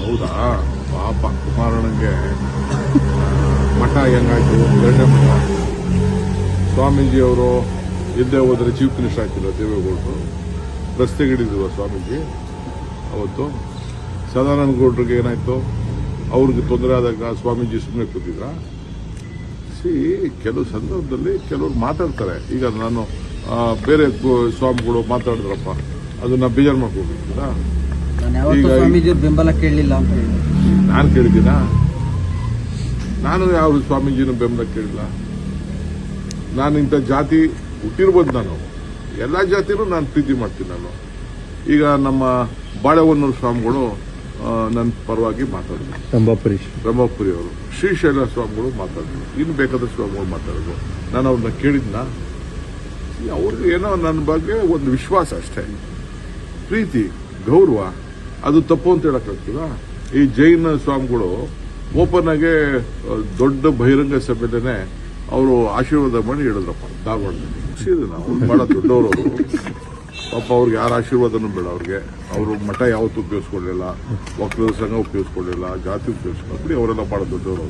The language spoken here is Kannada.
ಹೌದಾ? ಪಾಪ ಕುಮಾರಣ್ಣಂಗೆ ಮಠ ಹೆಂಗಾಯ್ತು, ಎರಡನೇ ಮಠ. ಸ್ವಾಮೀಜಿ ಅವರು ಇಲ್ಲದೆ ಹೋದ್ರೆ ಚೀಫ್ ಮಿನಿಸ್ಟರ್ ಆಗ್ತಿಲ್ಲ ದೇವೇಗೌಡರು. ರಸ್ತೆಗಿಡಿದ್ರು ಸ್ವಾಮೀಜಿ ಅವತ್ತು. ಸದಾನಂದ ಗೌಡ್ರಿಗೆ ಏನಾಯ್ತು, ಅವ್ರಿಗೆ ತೊಂದರೆ ಆದಾಗ ಸ್ವಾಮೀಜಿ ಸುಮ್ಮನೆ ಕೂತಿದ್ರ. ಕೆಲವು ಸಂದರ್ಭದಲ್ಲಿ ಕೆಲವರು ಮಾತಾಡ್ತಾರೆ. ಈಗ ನಾನು ಬೇರೆ ಸ್ವಾಮಿಗಳು ಮಾತಾಡಿದ್ರಪ್ಪ, ಅದನ್ನ ಬೇಜಾರು ಮಾಡ್ಕೊಳ್ಬೇಕಿಲ್ಲ. ಈಗ ಸ್ವಾಮೀಜಿ ಬೆಂಬಲ ಕೇಳಲಿಲ್ಲ ಅಂತ ಹೇಳಿ ನಾನು ಕೇಳಿದ್ದೀನ? ನಾನು ಯಾವ ಸ್ವಾಮೀಜಿನ ಬೆಂಬಲ ಕೇಳಿಲ್ಲ. ನಾನು ಇಂಥ ಜಾತಿ ಹುಟ್ಟಿರ್ಬೋದು. ನಾನು ಎಲ್ಲಾ ಜಾತಿನೂ ನಾನು ಪ್ರೀತಿ ಮಾಡ್ತೀನಿ. ನಾನು ಈಗ ನಮ್ಮ ಬಾಳೆಹೊನ್ನೂರು ಸ್ವಾಮಿಗಳು ನನ್ನ ಪರವಾಗಿ ಮಾತಾಡಿದ್ರು, ರಂಭಾಪುರಿ ಅವರು, ಶ್ರೀಶೈಲ ಸ್ವಾಮಿಗಳು ಮಾತಾಡಿದ್ರು, ಇನ್ನು ಬೇಕಾದ ಸ್ವಾಮಿಗಳು ಮಾತಾಡಿದ್ರು. ನಾನು ಅವ್ರನ್ನ ಕೇಳಿದ್ನ? ಅವ್ರಿಗೆ ಏನೋ ನನ್ನ ಬಗ್ಗೆ ಒಂದು ವಿಶ್ವಾಸ ಅಷ್ಟೇ, ಪ್ರೀತಿ, ಗೌರವ. ಅದು ತಪ್ಪು ಅಂತ ಹೇಳಕ್ಕಾಗ್ತದ? ಈ ಜೈನ ಸ್ವಾಮಿಗಳು ಓಪನ್ ಆಗಿ ದೊಡ್ಡ ಬಹಿರಂಗ ಸಭೆಲೇನೆ ಅವರು ಆಶೀರ್ವಾದ ಮಾಡಿ ಹೇಳಿದ್ರಪ್ಪ ಧಾರವಾಡದಲ್ಲಿ. ನಾವು ಬಹಳ ದೊಡ್ಡವರು ಅವರು, ಪಾಪ ಅವ್ರಿಗೆ ಯಾರ ಆಶೀರ್ವಾದನೂ ಬೇಡ ಅವ್ರಿಗೆ. ಅವರು ಮಠ ಯಾವತ್ತೂ ಉಪಯೋಗಿಸ್ಕೊಳ್ಳಿಲ್ಲ, ಒಕ್ಕಲಿಗರ ಸಂಘ ಉಪಯೋಗಿಸ್ಕೊಳ್ಳಿಲ್ಲ, ಜಾತಿ ಉಪಯೋಗಿಸ್ಕೊಳ್ಳಿ, ಅವರೆಲ್ಲ ಬಹಳ ದೊಡ್ಡವರು.